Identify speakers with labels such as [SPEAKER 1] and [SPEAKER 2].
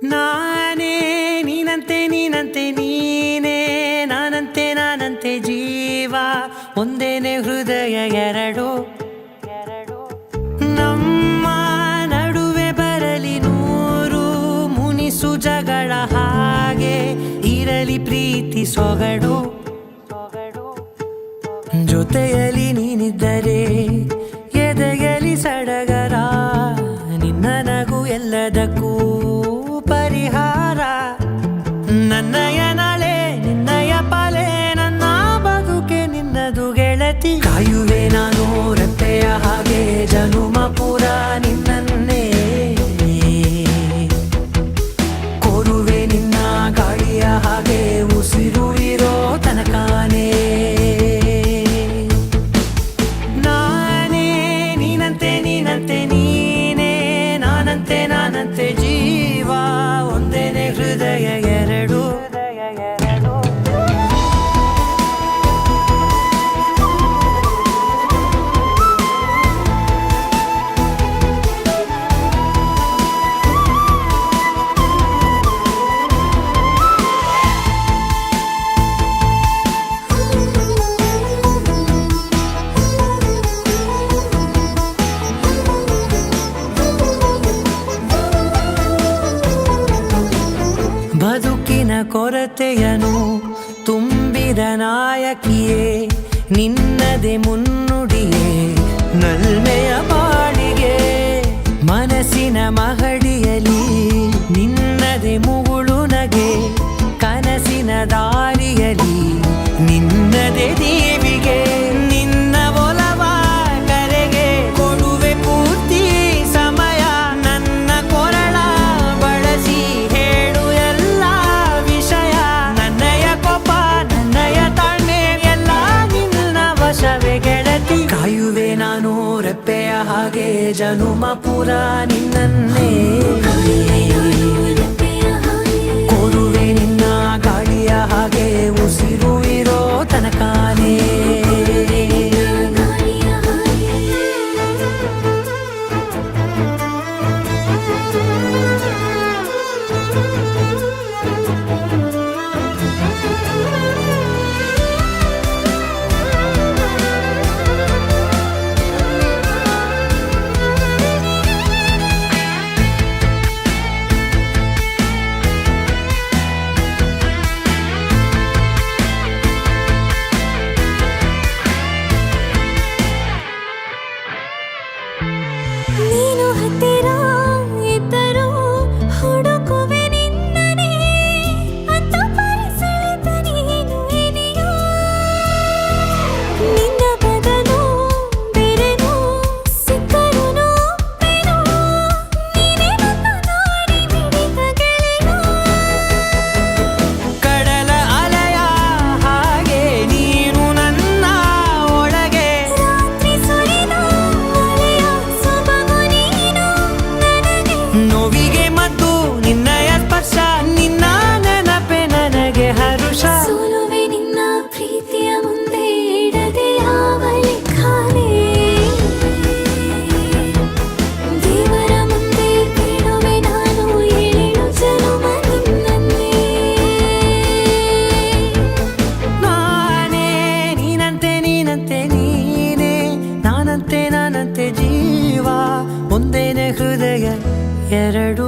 [SPEAKER 1] ನಾನೇ ನೀನಂತೆ ನೀನಂತೆ ನೀನೇ ನಾನಂತೆ ನಾನಂತೆ ಜೀವ ಒಂದೇನೆ ಹೃದಯ ಎರಡು ನಮ್ಮ ನಡುವೆ ಬರಲಿ ನೂರು ಮುನಿಸು ಜಗಳ ಹಾಗೆ ಇರಲಿ ಪ್ರೀತಿ ಸೊಗಡು ಜೊತೆಯಲ್ಲಿ ನೀನಿದ್ದರೆ ಎದೆಯಲಿ ಸಡಗರ ನಿನ್ನ ನಗು ಎಲ್ಲದಕ್ಕೂ ಪರಿಹಾರ ನನ್ನಯ ನಾಳೆ ನಿನ್ನಯ ಪಾಲೆ ನನ್ನ ಬದುಕೆ ನಿನ್ನದು ಗೆಳತಿ ಕಾಯುವೆ ನಾನು ರೆಪ್ಪೆಯ ಹಾಗೆ ಜನುಮ ಪೂರ ನಿನ್ನನ್ನೇ ಕೋರುವೆ ನಿನ್ನ ಗಾಳಿಯ ಹಾಗೆ ಉಸಿರು ಇರೋ ತನಕಾನೇ ನಾನೇ ನೀನಂತೆ ನೀನಂತೆ ನೀನೇ ನಾನಂತೆ ನಾನಂತೆ ಜೀವ ಒಂದೇನೆ ಹೃದಯ ಎರಡು ಬದುಕಿನ ಕೊರತೆಯನು ತುಂಬಿದ ನಾಯಕಿಯೇ ನಿನ್ನದೆ ಮುನ್ನುಡಿಯೇ ನಲ್ಮೆಯ ಬಾಳಿಗೆ ಮನಸ್ಸಿನ ಮಹಡಿಯಲಿ ನಿನ್ನದೆ ಮುಗುಳು ನಗೆ ಕನಸಿನ ದಾರಿಯಲಿ ನಿನ್ನದೆ ದೀವಿಗೆ ನಿನ್ನ ಒಲವ ಕರೆಗೆ ಕೊಡುವೆ ಪೂರ್ತಿ ಸಮಯ ನನ್ನ ಕೊರಳ ಬಳಸಿ ಹೇಳು ಎಲ್ಲ ವಿಷಯ ನನ್ನಯ ಕೋಪ ನನ್ನಯ ತಾಳ್ಮೆ ಎಲ್ಲ ನಿನ್ನ ವಶವೇ ಗೆಳತಿ ಕಾಯುವೆ ನಾನು ರೆಪ್ಪೆಯ ಹಾಗೆ ಜನುಮ ಪುರ ನಿನ್ನನ್ನೇ ಕೋರುವೆ ನಿನ್ನ ಗಾಳಿಯ ಹಾಗೆ ಉಸಿರು ಇರೋ ತನಕಾನೇ
[SPEAKER 2] ನೀನು ಹತ್ತಿರ ಇದ್ದರೂ ಹುಡುಕುವೆ ನಿನ್ನನೇ ಅಂತ ಪರಿಸೆಳೆದ ನೀನು ಇದೆಯೋ ನಿನ್ನ ಬದಲು ಬೇರೆನೋ ಸಿಕ್ಕರೂ ನೋವೇನೋ ನೀನೇ ನನ್ನ ನಾಡಿ ಮಿಡಿದ ಗೆಳೆಯೋ
[SPEAKER 1] ಕಡಲ ಅಲೆಯ ಹಾಗೆ ನೀನು ನನ್ನ ಒಳಗೆ
[SPEAKER 2] ರಾತ್ರಿ ಸುರಿದ ಮಳೆಯ ಸೊಬಗು ನೀನು ನನಗೆ
[SPEAKER 1] ನೋವಿಗೆ ಮದ್ದು ನಿನ್ನಯ ಸ್ಪರ್ಶ ನಿನ್ನ ನೆನಪೆ ನನಗೆ ಹರುಷ
[SPEAKER 2] ಸೋಲುವೆ ನಿನ್ನ ಪ್ರೀತಿಯ ಮುಂದೆ ಇಡದೆ ಯಾವ ಲೆಕ್ಕನೇ ದೇವರ ಮುಂದೆ ಬೇಡುವೆ ನಾನು ಏಳು ಜನುಮ ನಿನ್ನನ್ನೇ
[SPEAKER 1] ನಾನೇ ನೀನಂತೆ ನೀನಂತೆ ನೀನೇ ನಾನಂತೆ ನಾನಂತೆ ಜೀವ ಒಂದೇನೆ ಹೃದಯ ಎರಡು